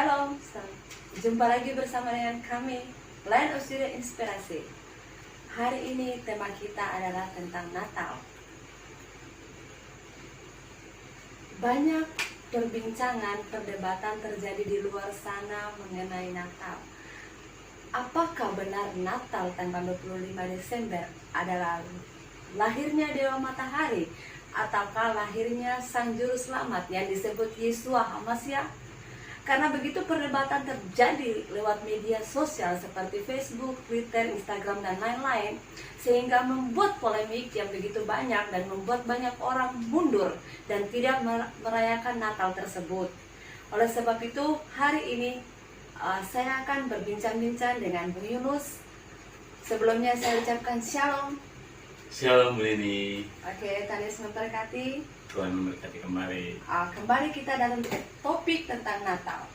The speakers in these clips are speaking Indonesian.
Shalom, jumpa lagi bersama dengan kami Land of Studio Inspirasi. Hari ini tema kita adalah tentang Natal. Banyak perbincangan, perdebatan terjadi di luar sana mengenai Natal. Apakah benar Natal tanggal 25 Desember adalah lahirnya Dewa Matahari ataukah lahirnya Sang Juru Selamat yang disebut Yeshua HaMashiach? Karena begitu perdebatan terjadi lewat media sosial seperti Facebook, Twitter, Instagram, dan lain-lain, sehingga membuat polemik yang begitu banyak dan membuat banyak orang mundur dan tidak merayakan Natal tersebut. Oleh sebab itu, hari ini saya akan berbincang-bincang dengan Bung Yunus. Sebelumnya saya ucapkan Shalom. Shalom Bu Neni. Oke, Tuhan Yesus memberkati. Tuhan memberkati kembali. Kembali kita dalam topik tentang Natal.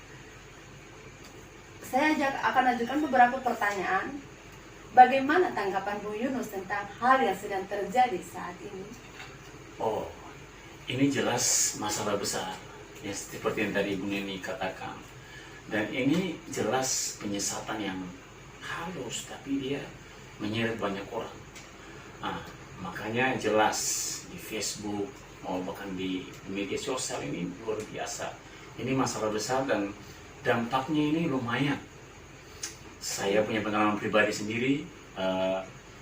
Saya akan ajukan beberapa pertanyaan. Bagaimana tanggapan Bu Yunus tentang hal yang sedang terjadi saat ini? Oh, ini jelas masalah besar, ya seperti yang tadi Bu Neni katakan. Dan ini jelas penyesatan yang halus, tapi dia menyeret banyak orang. Makanya jelas di Facebook, mau bahkan di media sosial ini luar biasa. Ini masalah besar dan dampaknya ini lumayan. Saya punya pengalaman pribadi sendiri,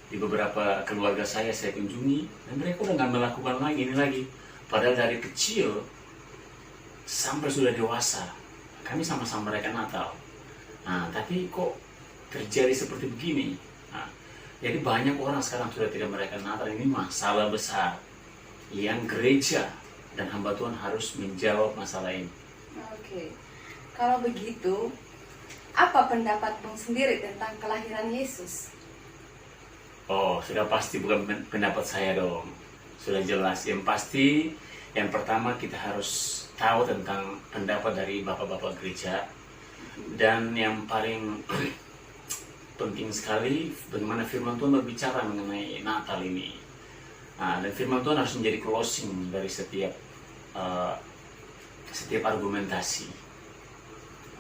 di beberapa keluarga saya kunjungi, dan mereka udah nggak melakukan lagi ini lagi. Padahal dari kecil sampai sudah dewasa, kami sama-sama merayakan Natal. Tapi kok terjadi seperti begini? Jadi banyak orang sekarang sudah tidak merayakan Natal. Ini masalah besar yang gereja dan hamba Tuhan harus menjawab masalah ini. Oke, kalau begitu, apa pendapat Bung sendiri tentang kelahiran Yesus? Oh, sudah pasti bukan pendapat saya dong. Sudah jelas. Yang pasti, yang pertama kita harus tahu tentang pendapat dari bapak-bapak gereja. Dan yang paling penting sekali, bagaimana firman Tuhan berbicara mengenai Natal ini. Dan firman Tuhan harus menjadi closing dari setiap argumentasi.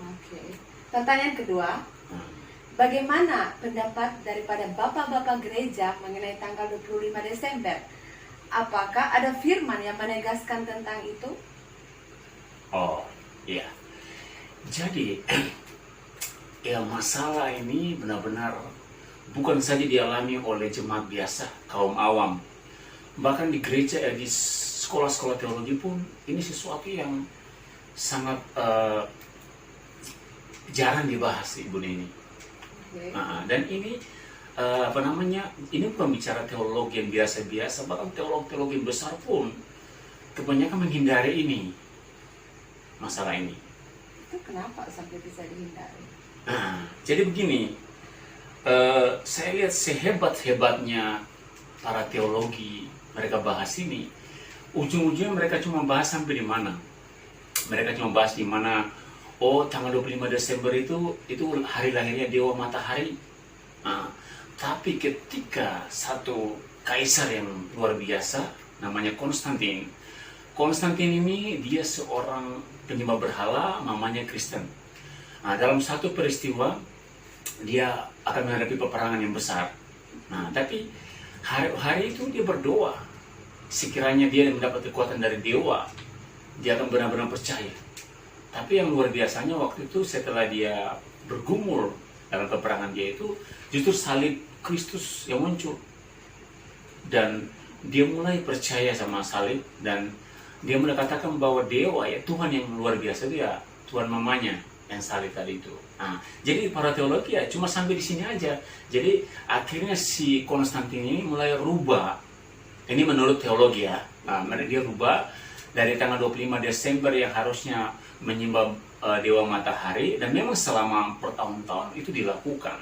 Oke. Pertanyaan kedua, bagaimana pendapat daripada bapak-bapak gereja mengenai tanggal 25 Desember? Apakah ada firman yang menegaskan tentang itu? Oh, iya. Jadi, masalah ini benar-benar bukan saja dialami oleh jemaat biasa, kaum awam. Bahkan di gereja, di sekolah-sekolah teologi pun ini sesuatu yang sangat jarang dibahas, Ibu Neni. Okay. Dan ini ini bukan bicara teologi yang biasa-biasa, bahkan teologi besar pun kebanyakan menghindari ini, masalah ini. Itu kenapa sampai bisa dihindari? Jadi begini, saya lihat sehebat-hebatnya para teologi, mereka bahas ini, ujung-ujungnya mereka cuma bahas sampai di mana. Mereka cuma bahas di mana, tanggal 25 Desember itu hari lahirnya Dewa Matahari. Tapi ketika satu kaisar yang luar biasa, namanya Konstantin ini dia seorang penyembah berhala, mamanya Kristen. Dalam satu peristiwa, dia akan menghadapi peperangan yang besar. Tapi hari itu dia berdoa, sekiranya dia mendapat kekuatan dari dewa, dia akan benar-benar percaya. Tapi yang luar biasanya waktu itu setelah dia bergumul dalam peperangan dia itu, justru salib Kristus yang muncul. Dan dia mulai percaya sama salib, dan dia mulai katakan bahwa dewa, ya Tuhan yang luar biasa itu ya Tuhan mamanya yang salib tadi itu. Jadi para teologi ya cuma sampai di sini aja. Jadi akhirnya si Konstantin ini mulai rubah. Ini menurut teologi ya. Dia rubah dari tanggal 25 Desember yang harusnya menyembah Dewa Matahari, dan memang selama bertahun-tahun itu dilakukan.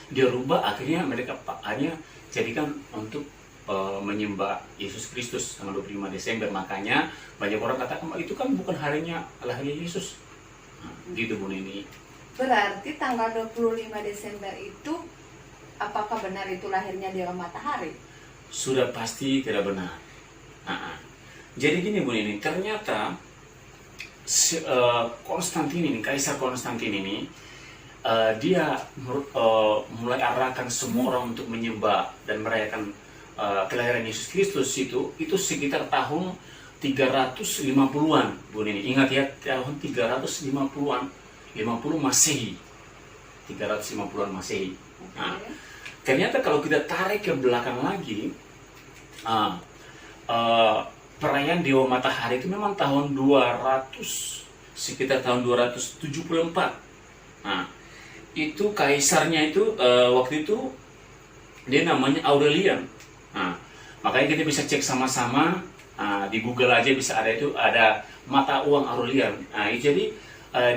Dia rubah, akhirnya mereka hanya jadikan untuk menyembah Yesus Kristus tanggal 25 Desember. Makanya banyak orang katakan itu kan bukan harinya lahirnya Yesus. Gitu Bu Neni. Berarti tanggal 25 Desember itu, apakah benar itu lahirnya Dewa Matahari? Sudah pasti tidak benar. Jadi gini Bu Neni, ternyata Konstantin ini, Kaisar Konstantin ini, dia mulai arahkan semua orang untuk menyembah dan merayakan kelahiran Yesus Kristus itu sekitar tahun 350-an, Bu Nini. Ingat ya, tahun 350-an, 50 Masehi. 350-an Masehi. Nah, ternyata kalau kita tarik ke belakang lagi, perayaan Dewa Matahari itu memang tahun 200, sekitar tahun 274. Nah, itu kaisarnya itu waktu itu dia namanya Aurelian. Nah, makanya kita bisa cek sama-sama di Google aja bisa ada itu, ada mata uang Aurelian. Nah, jadi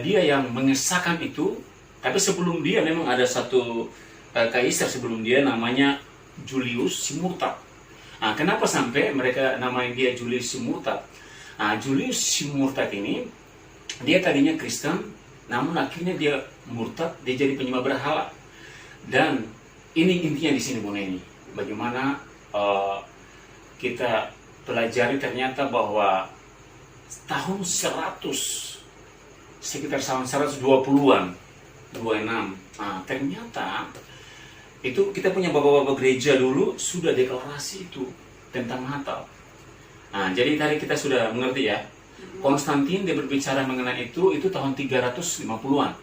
dia yang mengesahkan itu. Tapi sebelum dia memang ada satu kaisar sebelum dia namanya Julius Simurtat. Nah, kenapa sampai mereka namanya dia Julius Simurtat? Nah, Julius Simurtat ini dia tadinya Kristen, namun akhirnya dia murtad, dia jadi penyembah berhala. Dan ini intinya di sini, Bu Neni. Bagaimana kita pelajari ternyata bahwa tahun 100, sekitar tahun 120-an, 26. Nah, ternyata itu kita punya bapak-bapak gereja dulu sudah deklarasi itu tentang Natal. Nah, jadi tadi kita sudah mengerti ya. Konstantin dia berbicara mengenai itu tahun 350-an.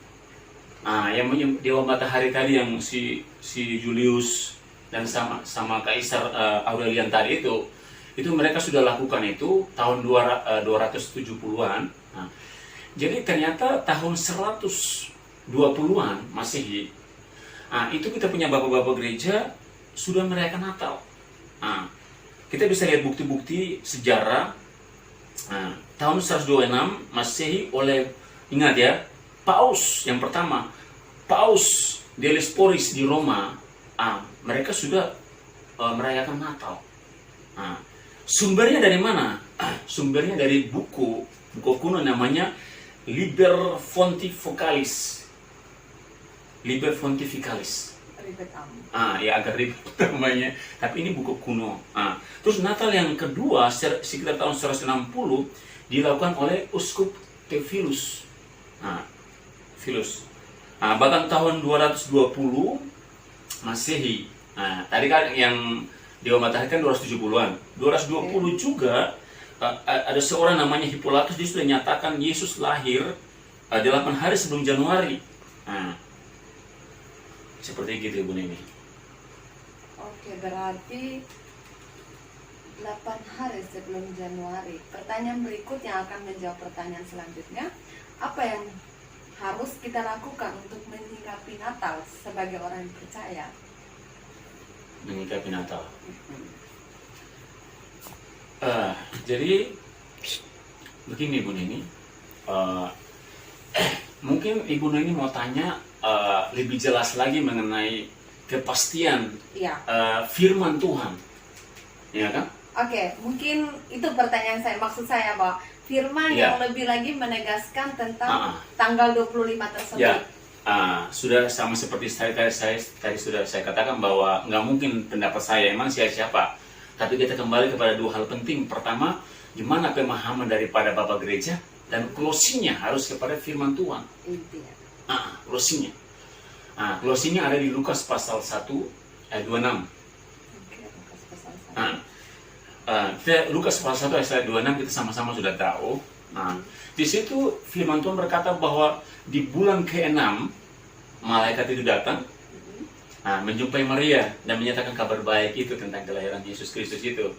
Nah, yang Dewa Matahari tadi yang si Julius dan sama Kaisar Aurelian tadi itu mereka sudah lakukan itu tahun 270-an. Nah, jadi ternyata tahun 120-an Masehi, nah, itu kita punya bapak-bapak gereja sudah merayakan Natal. Nah, kita bisa lihat bukti-bukti sejarah. Nah, tahun 126 Masehi oleh, ingat ya, Paus yang pertama, Paus Diosporis di Roma, mereka sudah merayakan Natal. Nah, sumbernya dari mana? Sumbernya dari buku kuno namanya Liber Pontificalis. Liber Pontificalis. Ribet amat. Ya agak ribet namanya, tapi ini buku kuno. Terus Natal yang kedua sekitar tahun 160 dilakukan oleh Uskup Theophilus. Bahkan tahun 220 Masehi. Tadi kan yang Dewa Matahari kan 270-an. 220 juga ada seorang namanya Hippolytus, dia sudah nyatakan Yesus lahir 8 hari sebelum Januari. Seperti gitu, Bu Nini. Oke, berarti 8 hari sebelum Januari. Pertanyaan berikut yang akan menjawab pertanyaan selanjutnya, apa yang harus kita lakukan untuk menyikapi Natal sebagai orang yang percaya? Menyikapi Natal. Jadi begini, Bu Nini. Mungkin Ibu Nini mau tanya lebih jelas lagi mengenai kepastian firman Tuhan, ya kan? Oke, mungkin itu pertanyaan saya. Maksud saya bahwa firman yang lebih lagi menegaskan tentang tanggal 25 tersebut. Ya, sudah sama seperti tadi sudah saya katakan bahwa nggak mungkin pendapat saya emang siapa. Tapi kita kembali kepada dua hal penting. Pertama, gimana pemahaman daripada Bapak Gereja, dan closingnya harus kepada firman Tuhan. Intinya. Closingnya. Closingnya ada di Lukas pasal 1 ayat 26. Lukas pasal 1. Lukas pasal 1 ayat 26 kita sama-sama sudah tahu. Di situ firman Tuhan berkata bahwa di bulan ke-6 malaikat itu datang menjumpai Maria dan menyatakan kabar baik itu tentang kelahiran Yesus Kristus itu.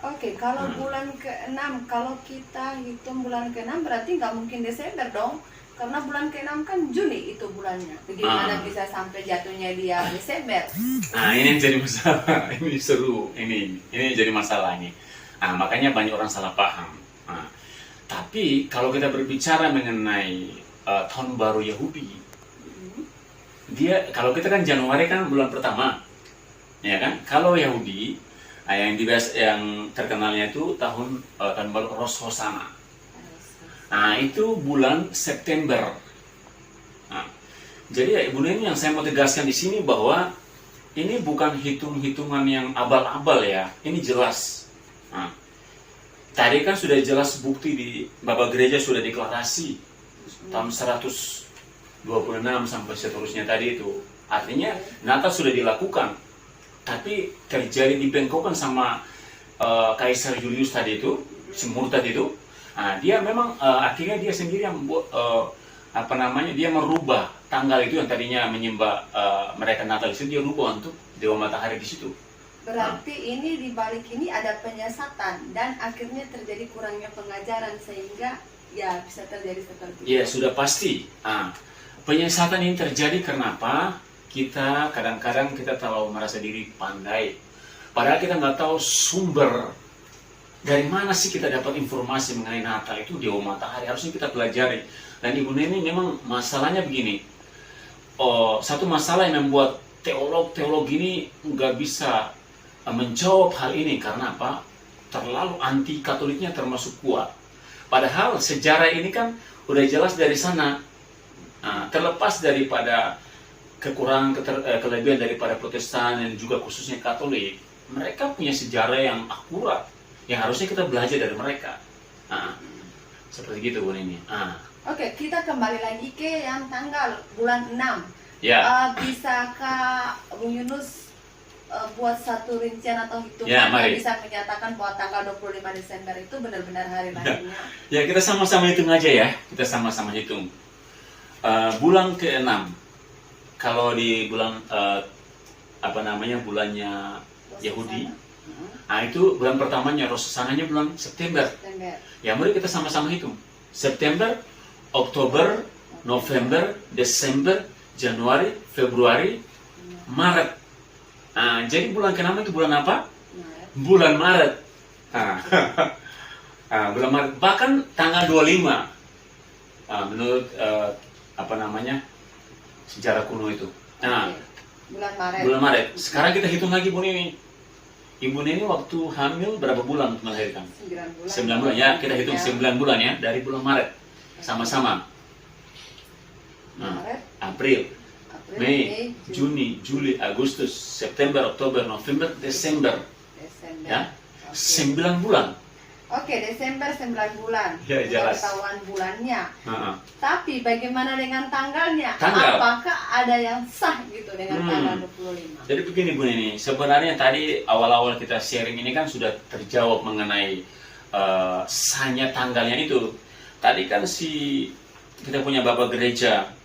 Oke, kalau bulan ke-6, kalau kita hitung bulan ke-6 berarti nggak mungkin Desember dong. Karena bulan ke-6 kan Juni itu bulannya. Bagaimana bisa sampai jatuhnya dia Desember? Ini yang jadi masalah. Ini seru. Ini jadi masalah ini. Makanya banyak orang salah paham. Tapi kalau kita berbicara mengenai tahun baru Yahudi, kalau kita kan Januari kan bulan pertama, ya kan? Kalau Yahudi, yang terkenalnya itu tahun baru Rosh Hashanah. Itu bulan September. Jadi Ibu Neni, yang saya mau tegaskan di sini bahwa ini bukan hitung-hitungan yang abal-abal ya. Ini jelas. tadi kan sudah jelas bukti di Bapak Gereja sudah deklarasi tahun 126 sampai seterusnya tadi itu. Artinya Natal sudah dilakukan, tapi terjadi dibengkokkan sama Kaisar Julius tadi itu, si murtad itu. Nah, dia memang akhirnya dia sendiri yang dia merubah tanggal itu yang tadinya menyembah mereka Natal itu, dia rubah untuk Dewa Matahari di situ. Berarti ini di balik ini ada penyesatan dan akhirnya terjadi kurangnya pengajaran sehingga ya bisa terjadi seperti itu. Ya sudah pasti. Penyesatan ini terjadi karena apa? Kita kadang-kadang kita terlalu merasa diri pandai. Padahal kita nggak tahu sumber dari mana sih kita dapat informasi mengenai Natal itu Dewa Matahari. Harusnya kita pelajari. Dan Ibu Neni memang masalahnya begini. Satu masalah yang membuat teolog ini nggak bisa menjawab hal ini karena apa? Terlalu anti Katoliknya termasuk kuat. Padahal sejarah ini kan udah jelas dari sana. Terlepas daripada kekurangan kelebihan daripada Protestan dan juga khususnya Katolik, mereka punya sejarah yang akurat yang harusnya kita belajar dari mereka. Seperti gitu Bu Nini. Oke, kita kembali lagi ke yang tanggal bulan 6. Ya. Bisakah Bung Yunus buat satu rincian atau hitungan Ya, yang mari. bisa menyatakan bahwa tanggal 25 Desember itu benar-benar hari lahirnya? Ya, kita sama-sama hitung aja ya. Kita sama-sama hitung. Bulan ke-6. Kalau di bulan bulannya Yahudi. Itu bulan pertamanya, Rosh Hashanah-nya bulan September. Ya, mari kita sama-sama hitung. September, Oktober, November, Desember, Januari, Februari, Maret. Jadi bulan ke-6 itu bulan apa? Maret. Bulan Maret. Bulan Maret. Bahkan tanggal 25. Menurut sejarah kuno itu. Bulan Maret. Bulan Maret. Sekarang kita hitung lagi Bu Nini. Ibu Nini waktu hamil berapa bulan untuk melahirkan? 9 bulan. 9 bulan ya, kita hitung 9 bulan ya dari bulan Maret. Sama-sama. Maret, April, Mei, Juni, Juli, Agustus, September, Oktober, November, Desember. Ya, 9 bulan. Oke, Desember 9 bulan. Ya, jelas. Ketahuan bulannya. Tapi bagaimana dengan tanggalnya? Tanggal. Apakah ada yang sah gitu dengan tanggal 25? Jadi begini Bu Nini, sebenarnya tadi awal-awal kita sharing ini kan sudah terjawab mengenai sahnya tanggalnya itu. Tadi kan kita punya Bapak Gereja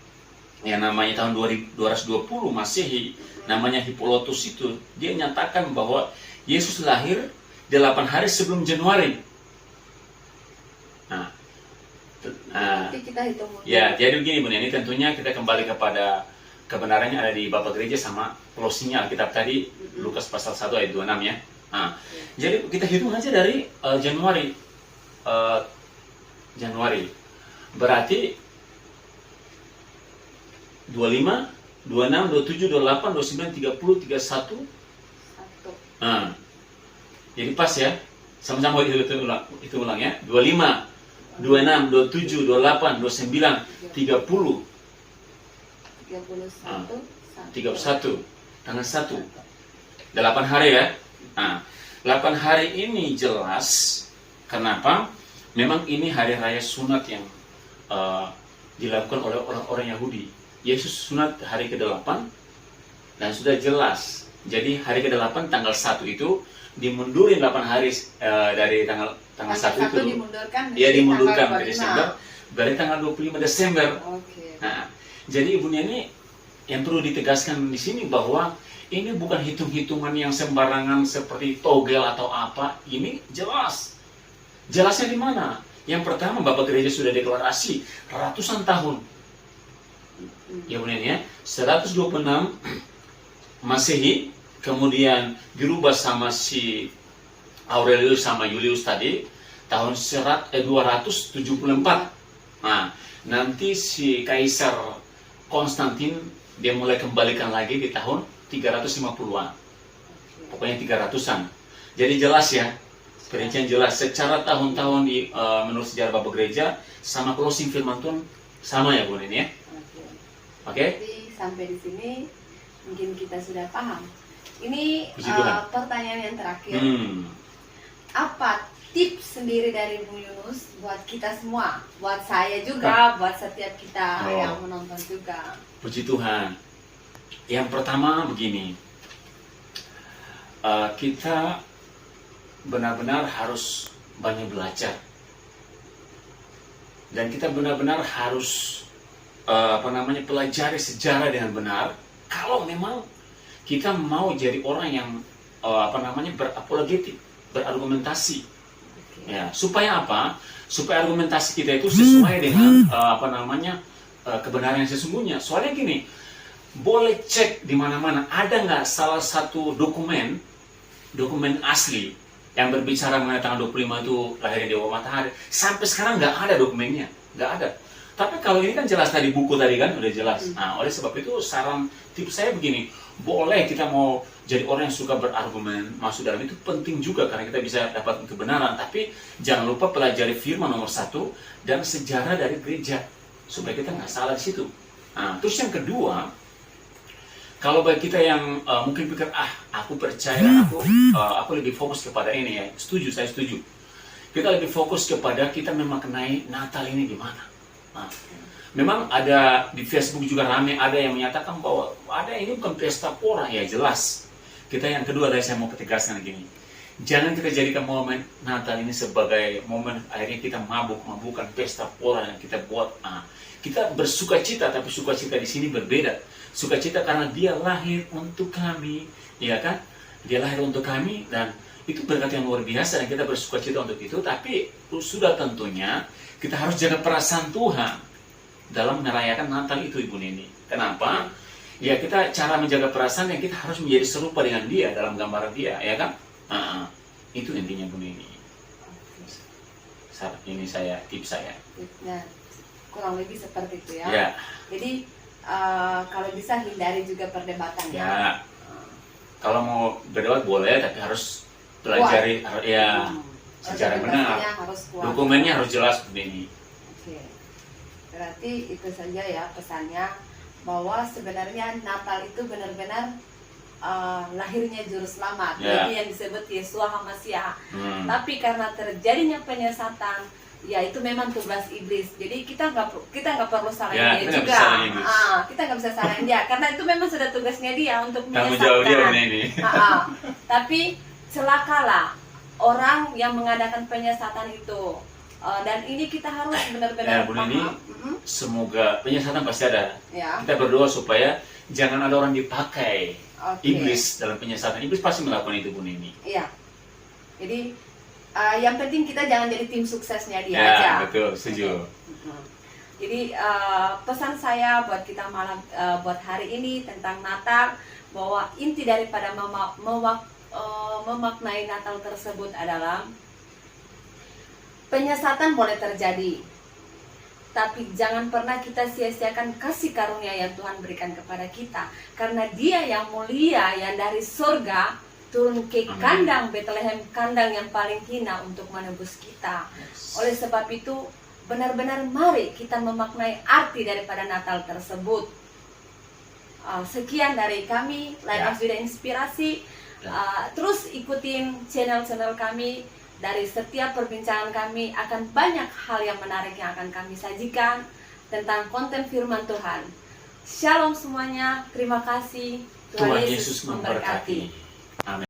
yang namanya tahun 220 Masehi, namanya Hippolytus itu, dia nyatakan bahwa Yesus lahir 8 hari sebelum Januari. Nanti kita hitung mundur. Ya, jadi begini Bu Neni, tentunya kita kembali kepada kebenarannya ada di Bapak Gereja sama closing-nya Alkitab tadi, Lukas pasal 1 ayat 26 ya. Jadi kita hitung aja dari Januari. Berarti 25, 26, 27, 28, 29, 30, 31. Jadi pas ya. Sama-sama itu ulang ya. 25, 26, 27, 28, 29, 30. 31. Tanggal 1. 8 hari ya. 8 hari ini jelas. Kenapa? Memang ini hari raya sunat yang dilakukan oleh orang-orang Yahudi. Yesus sunat hari ke-8 dan sudah jelas. Jadi hari ke-8 tanggal 1 itu dimundurin 8 hari dari tanggal 1 itu. Dimundurkan ke Desember. Dari tanggal 25 Desember. Jadi Ibu Neni yang perlu ditegaskan di sini bahwa ini bukan hitung-hitungan yang sembarangan seperti togel atau apa. Ini jelas. Jelasnya di mana? Yang pertama Bapak Gereja sudah deklarasi ratusan tahun. Ya Bu Neni ya, 126 Masehi, kemudian dirubah sama si Aurelius sama Julius tadi tahun 274. Nanti si Kaisar Konstantin dia mulai kembalikan lagi di tahun 350-an. Pokoknya 300-an. Jadi jelas ya, perincian jelas secara tahun-tahun menurut sejarah Bapak Gereja sama closing firman Tuhan sama ya Bu Neni ya. Oke. Jadi sampai di sini mungkin kita sudah paham. Ini Puji Tuhan. pertanyaan yang terakhir. Apa tips sendiri dari Bung Yunus buat kita semua, buat saya juga, buat setiap kita yang menonton juga. Puji Tuhan. Yang pertama begini, kita benar-benar harus banyak belajar, dan kita benar-benar harus pelajari sejarah dengan benar. Kalau memang kita mau jadi orang yang berapologetik, berargumentasi, ya, supaya apa? Supaya argumentasi kita itu sesuai dengan kebenaran yang sesungguhnya. Soalnya gini, boleh cek di mana-mana, ada nggak salah satu dokumen asli yang berbicara mengenai tanggal 25 itu lahirnya Dewa Matahari. Sampai sekarang nggak ada dokumennya, nggak ada. Tapi kalau ini kan jelas tadi, buku tadi kan udah jelas. Nah, oleh sebab itu saran tips saya begini, boleh kita mau jadi orang yang suka berargumen, masuk dalam itu penting juga karena kita bisa dapat kebenaran. Tapi jangan lupa pelajari firman nomor 1 dan sejarah dari gereja supaya kita nggak salah di situ. Nah, terus yang kedua, kalau bagi kita yang mungkin pikir, aku percaya, aku lebih fokus kepada ini ya, saya setuju. Kita lebih fokus kepada kita memaknai Natal ini gimana. Nah, memang ada di Facebook juga rame, ada yang menyatakan bahwa ada ini bukan pesta pora, ya jelas. Kita yang kedua tadi saya mau ketegaskan gini, jangan kita jadikan momen Natal ini sebagai momen akhirnya kita mabuk-mabukan pesta pora yang kita buat. Kita bersukacita, tapi sukacita di sini berbeda. Sukacita karena Dia lahir untuk kami, ya kan? Dia lahir untuk kami, dan itu berkat yang luar biasa dan kita bersukacita untuk itu. Tapi sudah tentunya kita harus jaga perasaan Tuhan dalam merayakan Natal itu, Ibu Nini. Kenapa? Ya, kita cara menjaga perasaan yang kita harus menjadi serupa dengan Dia dalam gambaran Dia, ya kan? Itu intinya, Bu Nini. Ini tips saya. Nah, kurang lebih seperti itu ya. Ya. Jadi kalau bisa hindari juga perdebatan ya. Ya. Kalau mau berdebat boleh, tapi harus pelajari secara benar. Harus kuat. Dokumennya harus jelas, Bu Nini. Oke. Berarti itu saja ya pesannya, bahwa sebenarnya Natal itu benar-benar lahirnya Juru Selamat. Ya. Jadi yang disebut Yesua HaMasiah. Tapi karena terjadinya penyesatan, ya itu memang tugas iblis. Jadi kita nggak perlu salahin dia juga. Kita nggak bisa salahin dia karena itu memang sudah tugasnya dia untuk menyesatkan. Tapi celakalah orang yang mengadakan penyesatan itu. Dan ini kita harus benar-benar paham. Semoga penyesatan pasti ada. Ya. Kita berdoa supaya jangan ada orang dipakai iblis dalam penyesatan. Iblis pasti melakukan itu, Bu Nini. Iya. Jadi yang penting kita jangan jadi tim suksesnya dia ya, aja. Betul, setuju. Jadi pesan saya buat kita buat hari ini tentang Natal, bahwa inti daripada memaknai Natal tersebut adalah penyesatan boleh terjadi, tapi jangan pernah kita sia-siakan kasih karunia yang Tuhan berikan kepada kita, karena Dia yang mulia yang dari surga turun ke kandang Bethlehem, kandang yang paling hina untuk menebus kita. Oleh sebab itu, benar-benar mari kita memaknai arti daripada Natal tersebut. Sekian dari kami, Line of Judah Inspirasi. Terus ikutin channel-channel kami. Dari setiap perbincangan kami akan banyak hal yang menarik yang akan kami sajikan tentang konten firman Tuhan. Shalom semuanya, terima kasih. Tuhan Yesus memberkati.